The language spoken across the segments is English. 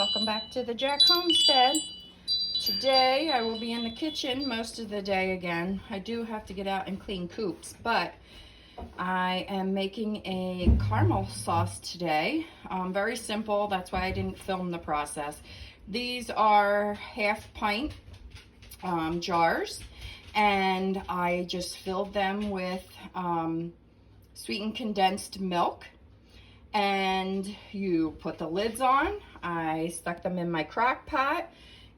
welcome back to the Jack Homestead. Today I will be in the kitchen most of the day again. I do have to get out and clean coops, but I am making a caramel sauce today. Very simple, that's why I didn't film the process. These are half pint jars, and I just filled them with sweetened condensed milk. And you put the lids on. I stuck them in my crock pot.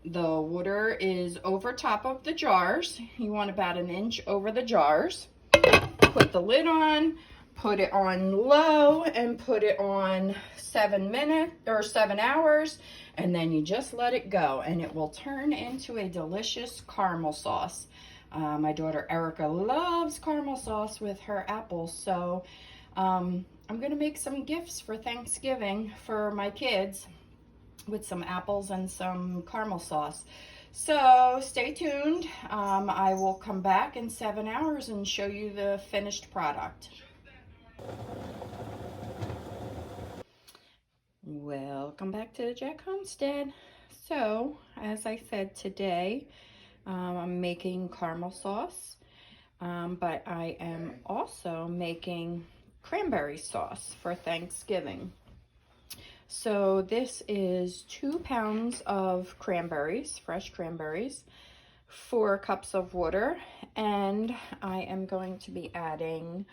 The water is over top of the jars. You want about an inch over the jars. Put the lid on, put it on low, and put it on 7 hours, and then you just let it go, and it will turn into a delicious caramel sauce. My daughter Erica loves caramel sauce with her apples, so I'm gonna make some gifts for Thanksgiving for my kids with some apples and some caramel sauce. So stay tuned. I will come back in 7 hours and show you the finished product. Welcome back to the Jack Homestead. So, as I said today, I'm making caramel sauce, but I am also making cranberry sauce for Thanksgiving. So this is 2 pounds of cranberries, fresh cranberries, 4 cups of water, and I am going to be adding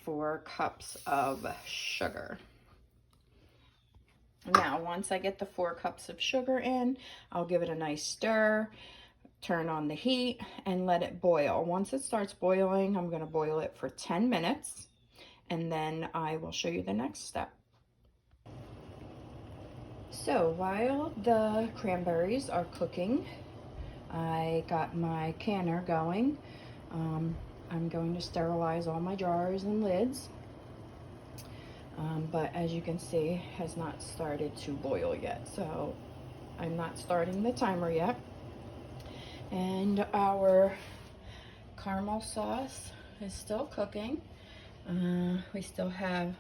4 cups of sugar. Now, once I get the 4 cups of sugar in, I'll give it a nice stir, turn on the heat, and let it boil. Once it starts boiling, I'm going to boil it for 10 minutes. And then I will show you the next step. So while the cranberries are cooking, I got my canner going. I'm going to sterilize all my jars and lids. But as you can see, it has not started to boil yet. So I'm not starting the timer yet. And our caramel sauce is still cooking. We still have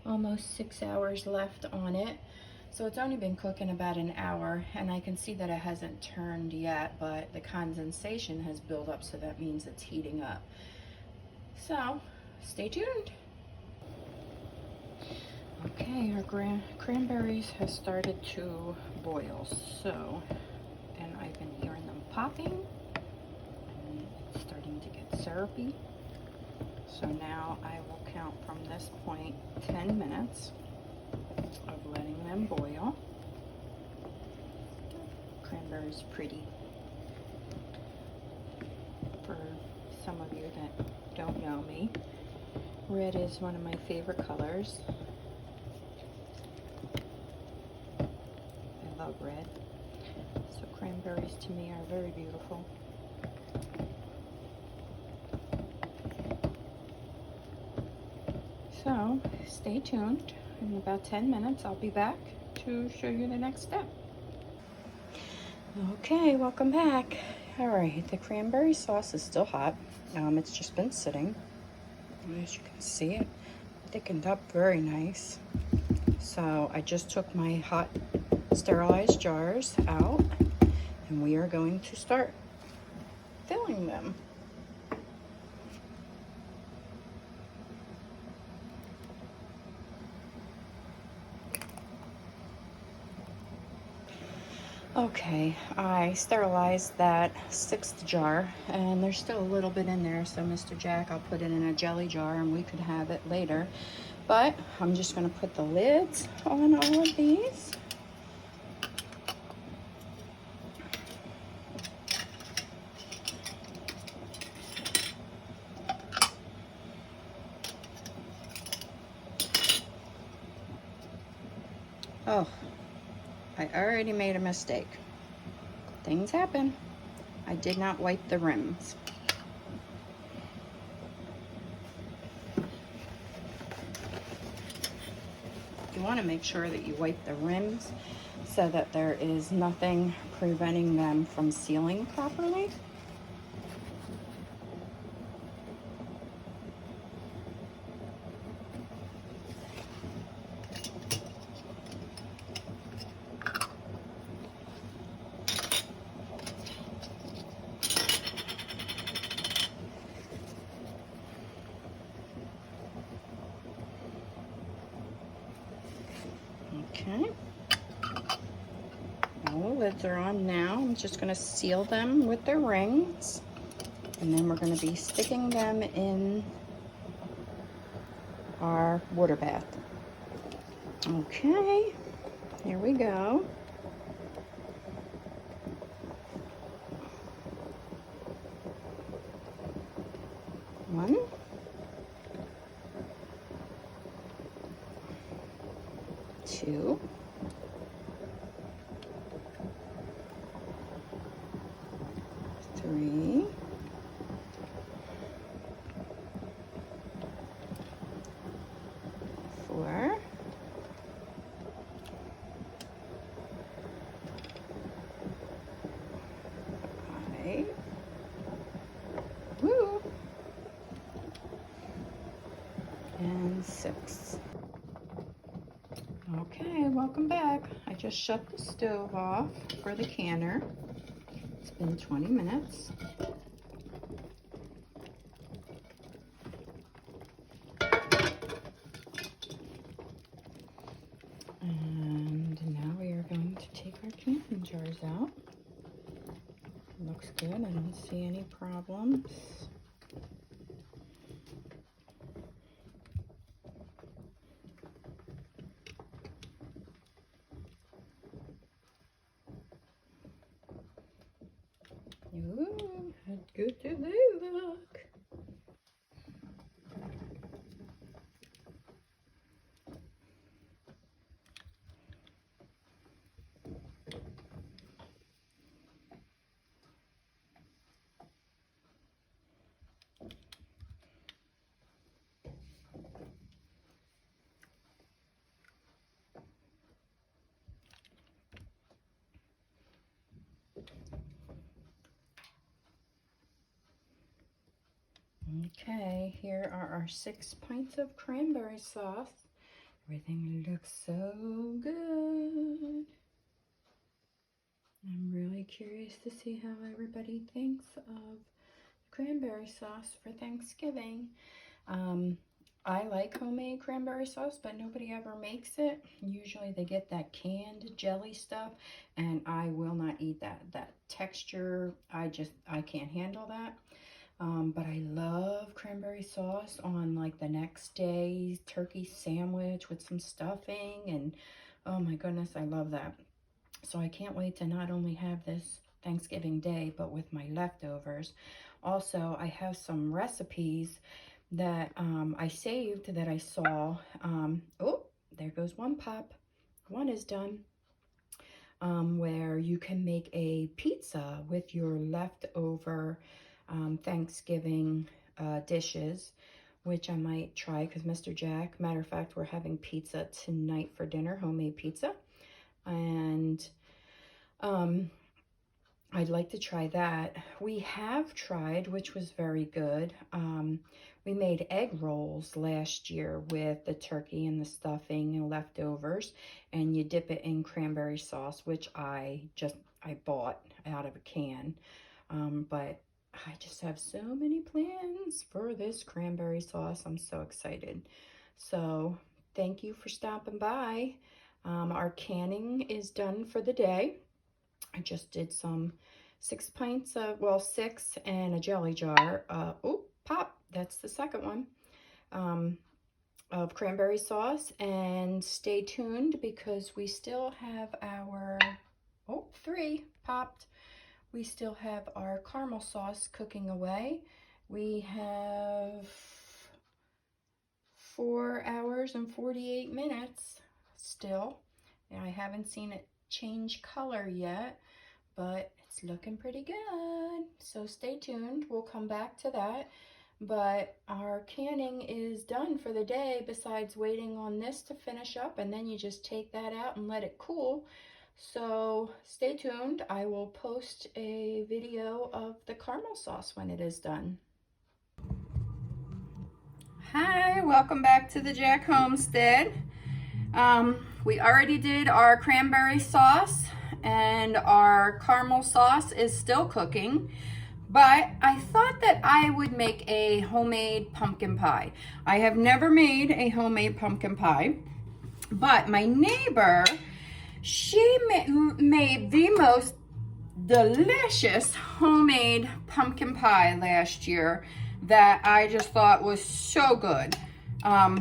almost 6 hours left on it. So it's only been cooking about an hour, and I can see that it hasn't turned yet, but the condensation has built up, so that means it's heating up. So stay tuned. Okay, our cranberries have started to boil, so, and I've been hearing them popping, and it's starting to get syrupy. So now I will count from this point 10 minutes of letting them boil. Cranberry's pretty. For some of you that don't know me, red is one of my favorite colors. I love red. So cranberries to me are very beautiful. So stay tuned. In about 10 minutes, I'll be back to show you the next step. Okay, welcome back. All right, the cranberry sauce is still hot. It's just been sitting. As you can see, it thickened up very nice. So I just took my hot sterilized jars out, and we are going to start filling them. Okay, I sterilized that 6th jar, and there's still a little bit in there, so Mr. Jack, I'll put it in a jelly jar and we could have it later. But I'm just going to put the lids on all of these. Oh, I already made a mistake. Things happen. I did not wipe the rims. You want to make sure that you wipe the rims so that there is nothing preventing them from sealing properly. Okay. All the lids are on now. I'm just going to seal them with their rings. And then we're going to be sticking them in our water bath. Okay, here we go. One. Two. Three. Four. Five. Woo. And six. Okay, welcome back. I just shut the stove off for the canner. It's been 20 minutes. And now we are going to take our canning jars out. Looks good. I don't see any problems. Ooh, how good do they look? Okay, here are our 6 pints of cranberry sauce. Everything looks so good. I'm really curious to see how everybody thinks of cranberry sauce for Thanksgiving. I like homemade cranberry sauce, but nobody ever makes it. Usually they get that canned jelly stuff, and I will not eat that. That texture, I can't handle that. But I love cranberry sauce on like the next day's turkey sandwich with some stuffing, and oh my goodness, I love that. So I can't wait to not only have this Thanksgiving Day, but with my leftovers. Also, I have some recipes that I saved that I saw. Oh, there goes one pop. One is done. Where you can make a pizza with your leftover Thanksgiving dishes, which I might try because Mr. Jack, matter of fact, we're having pizza tonight for dinner, homemade pizza. And I'd like to try that. We have tried, which was very good. We made egg rolls last year with the turkey and the stuffing and leftovers, and you dip it in cranberry sauce, which I bought out of a can. But I just have so many plans for this cranberry sauce. I'm so excited. So thank you for stopping by. Our canning is done for the day. I just did some 6 pints of, well, 6 and a jelly jar. Oh, pop, that's the second one, of cranberry sauce. And stay tuned because we still have our, oh, 3 popped. We still have our caramel sauce cooking away. We have 4 hours and 48 minutes still. And I haven't seen it change color yet, but it's looking pretty good. So stay tuned. We'll come back to that. But our canning is done for the day, besides waiting on this to finish up, and then you just take that out and let it cool. So stay tuned. I will post a video of the caramel sauce when it is done. Hi, welcome back to the Jack Homestead. We already did our cranberry sauce, and our caramel sauce is still cooking. But I thought that I would make a homemade pumpkin pie. I have never made a homemade pumpkin pie. But my neighbor, she made the most delicious homemade pumpkin pie last year that I just thought was so good.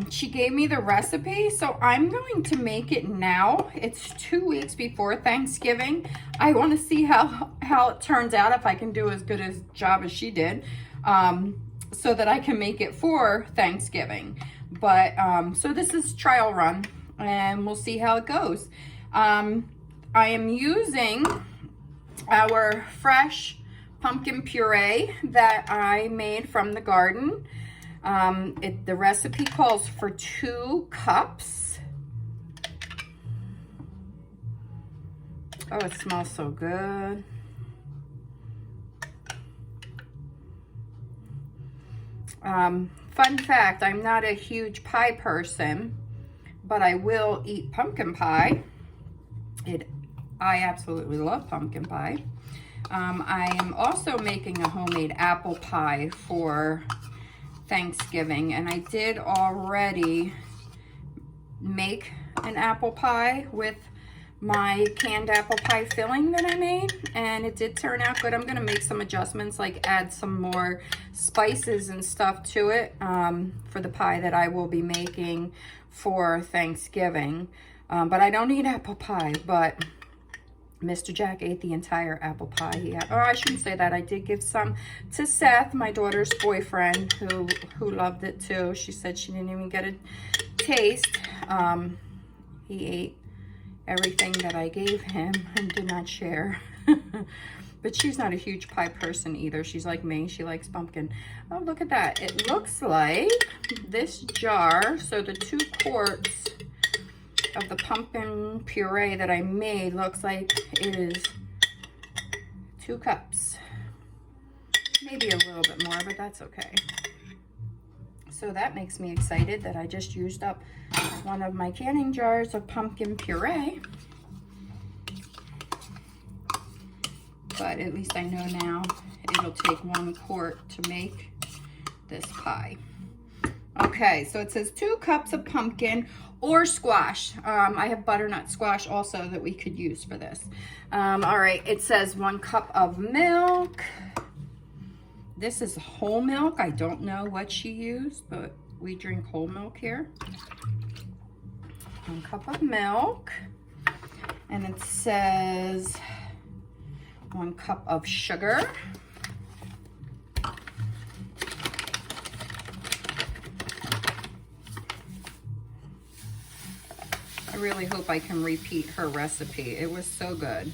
She gave me the recipe, so I'm going to make it now. It's 2 weeks before Thanksgiving. I want to see how it turns out, if I can do as good a job as she did, so that I can make it for Thanksgiving. But so this is trial run, and we'll see how it goes. I am using our fresh pumpkin puree that I made from the garden. The recipe calls for 2 cups. Oh, it smells so good. Fun fact, I'm not a huge pie person, but I will eat pumpkin pie. I absolutely love pumpkin pie. I am also making a homemade apple pie for Thanksgiving, and I did already make an apple pie with my canned apple pie filling that I made, and it did turn out good. I'm gonna make some adjustments, like add some more spices and stuff to it for the pie that I will be making for Thanksgiving. But I don't eat apple pie, but Mr. Jack ate the entire apple pie he had. Or I shouldn't say that. I did give some to Seth, my daughter's boyfriend, who loved it too. She said she didn't even get a taste. He ate everything that I gave him and did not share. But she's not a huge pie person either. She's like me. She likes pumpkin. Oh, look at that. It looks like this jar, so the 2 quarts of the pumpkin puree that I made, looks like it is 2 cups. Maybe a little bit more, but that's okay. So that makes me excited that I just used up one of my canning jars of pumpkin puree. But at least I know now it'll take 1 quart to make this pie. Okay, so it says 2 cups of pumpkin or squash. I have butternut squash also that we could use for this. All right, it says 1 cup of milk. This is whole milk. I don't know what she used, but we drink whole milk here. 1 cup of milk. And it says 1 cup of sugar. I really hope I can repeat her recipe. It was so good.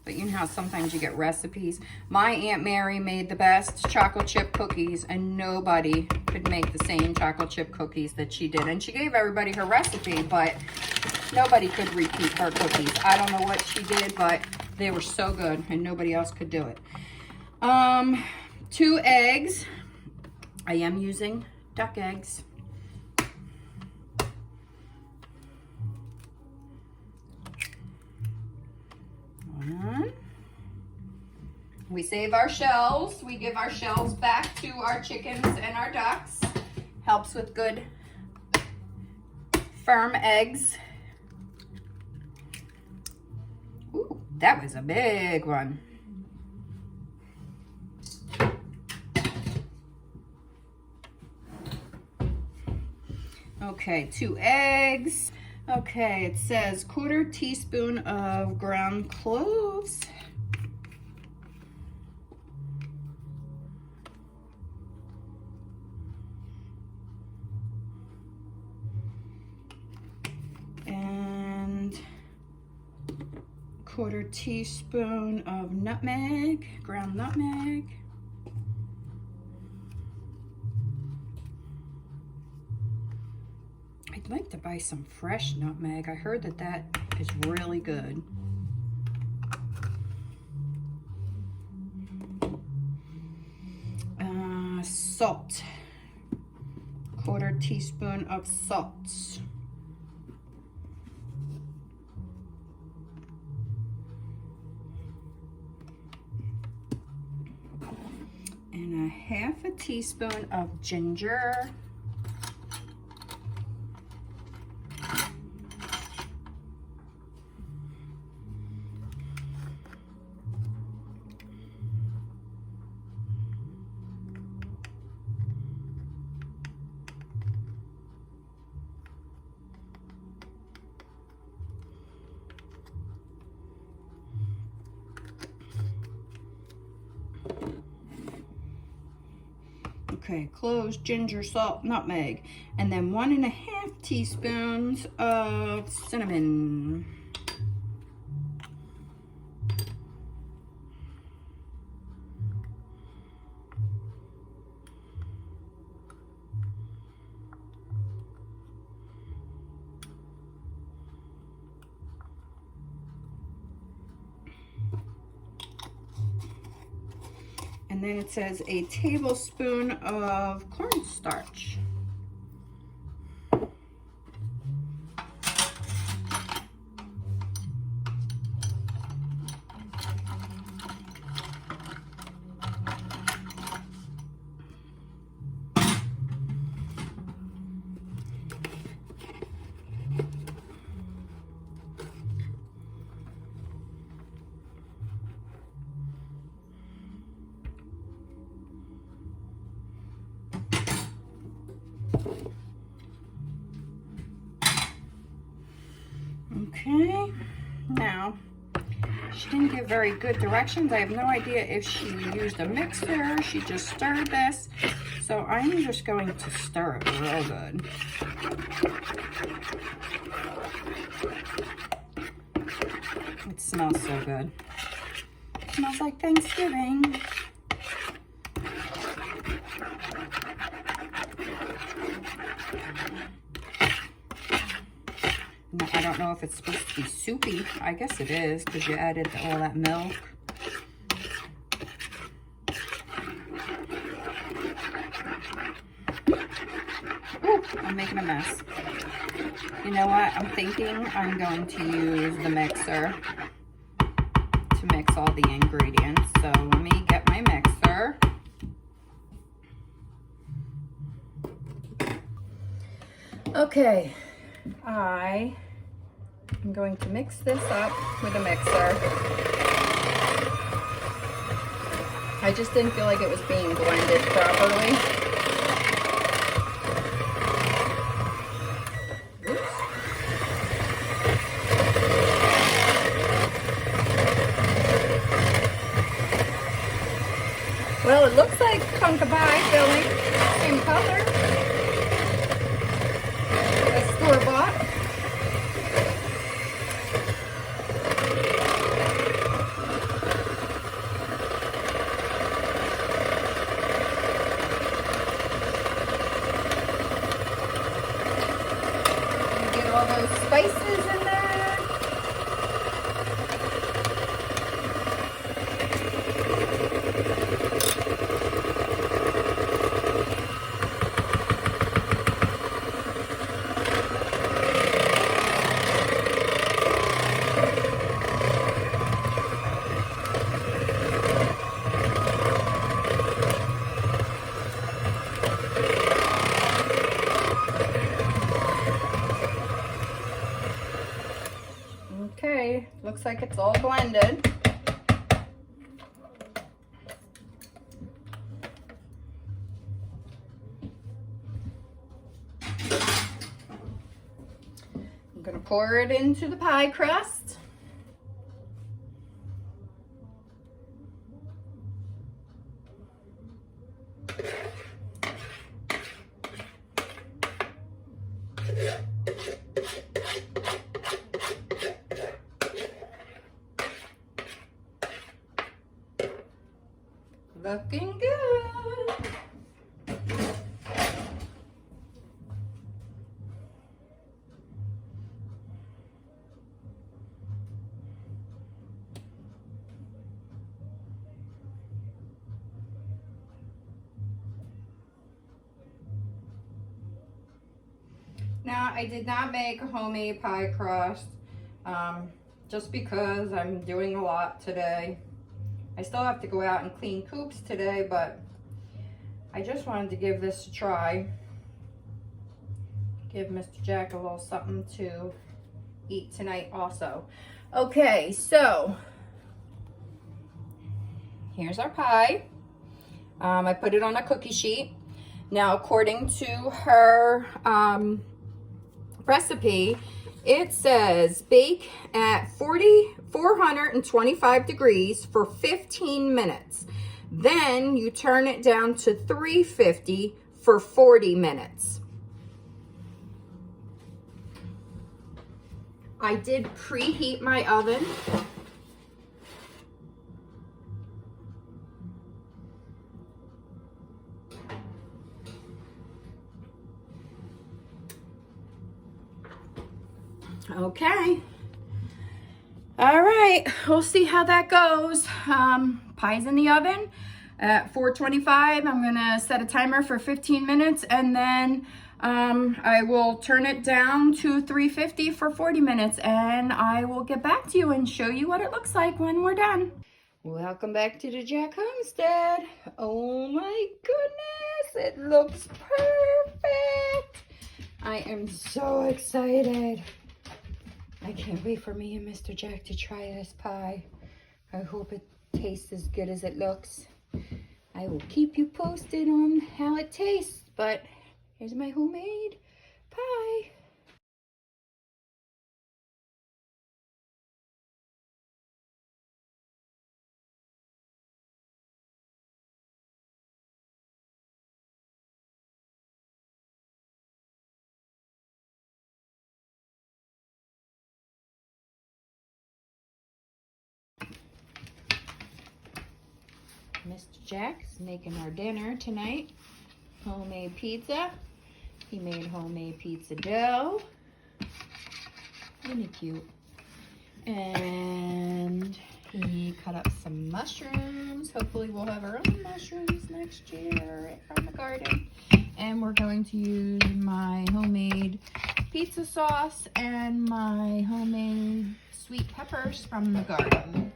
But you know how sometimes you get recipes. My Aunt Mary made the best chocolate chip cookies, and nobody could make the same chocolate chip cookies that she did. And she gave everybody her recipe, but nobody could repeat her cookies. I don't know what she did, but they were so good, and nobody else could do it. 2 eggs. I am using duck eggs. 1. We save our shells. We give our shells back to our chickens and our ducks. Helps with good, firm eggs. Ooh, that was a big one. Okay, 2 eggs. Okay, it says 1/4 teaspoon of ground cloves. And 1/4 teaspoon of nutmeg, ground nutmeg. I'd like to buy some fresh nutmeg. I heard that that is really good. Salt. 1/4 teaspoon of salt. And 1/2 teaspoon of ginger. Okay, cloves, ginger, salt, nutmeg, and then 1.5 teaspoons of cinnamon. And then it says a tablespoon of cornstarch. Okay, now she didn't give very good directions. I have no idea if she used a mixer, she just stirred this. So I'm just going to stir it real good. It smells so good. It smells like Thanksgiving. I don't know if it's supposed to be soupy. I guess it is because you added all that milk. Ooh, I'm making a mess. You know what? I'm thinking I'm going to use the mixer to mix all the ingredients. So let me get my mixer. Okay, I'm going to mix this up with a mixer. I just didn't feel like it was being blended properly. Oops. Well, it looks like pumpkin pie filling, same color as store-bought. Get all those spices in there. Okay, looks like it's all blended. I'm gonna pour it into the pie crust. Looking good. Now, I did not make a homemade pie crust just because I'm doing a lot today. I still have to go out and clean coops today, but I just wanted to give this a try. Give Mr. Jack a little something to eat tonight also. Okay, so here's our pie. I put it on a cookie sheet. Now, according to her recipe, it says bake at 425 degrees for 15 minutes. Then you turn it down to 350 for 40 minutes. I did preheat my oven. Okay. All right, we'll see how that goes. Pie's in the oven at 425. I'm gonna set a timer for 15 minutes, and then I will turn it down to 350 for 40 minutes, and I will get back to you and show you what it looks like when we're done. Welcome back to the Jack Homestead. Oh my goodness, it looks perfect. I am so excited. I can't wait for me and Mr. Jack to try this pie. I hope it tastes as good as it looks. I will keep you posted on how it tastes, but here's my homemade pie. Mr. Jack's making our dinner tonight. Homemade pizza. He made homemade pizza dough. Really cute. And he cut up some mushrooms. Hopefully we'll have our own mushrooms next year from the garden. And we're going to use my homemade pizza sauce and my homemade sweet peppers from the garden.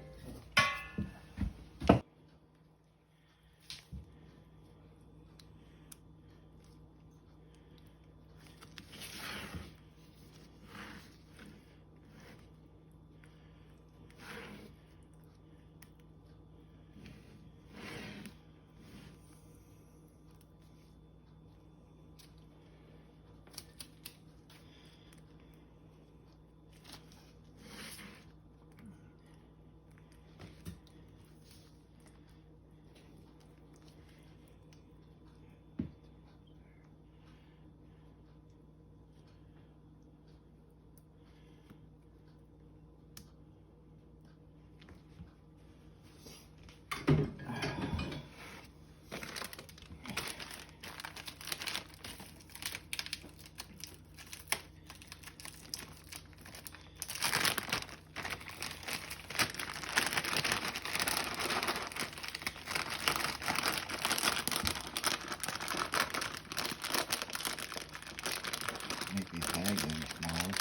Make these bags any smaller.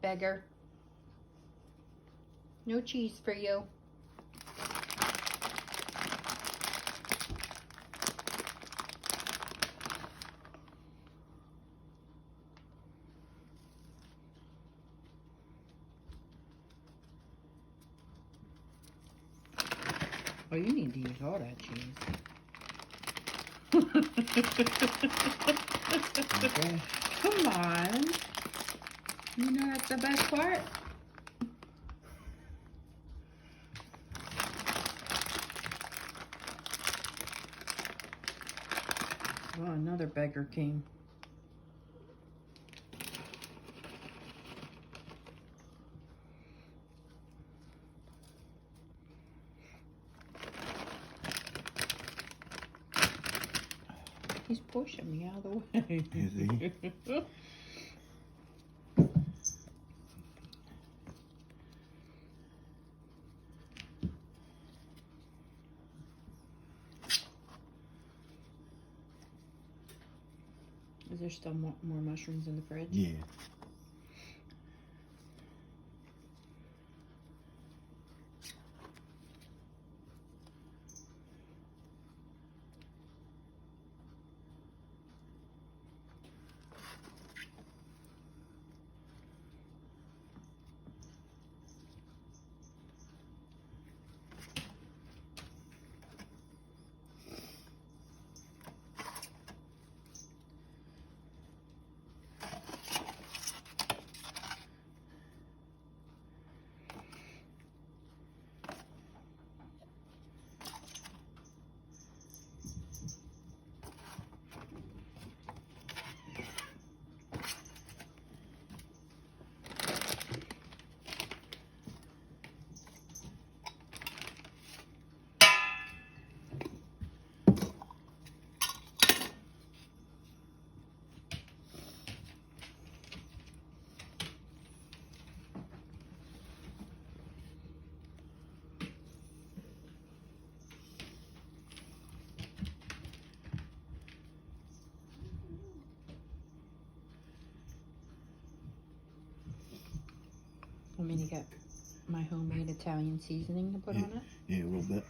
Beggar. No cheese for you. Oh, you need to use all that cheese. Okay. Come on. You know that's the best part. Oh, another beggar came. He's pushing me out of the way. Is he? Is there still more mushrooms in the fridge? Yeah. Want me to get my homemade Italian seasoning to put on it? Yeah, a little bit.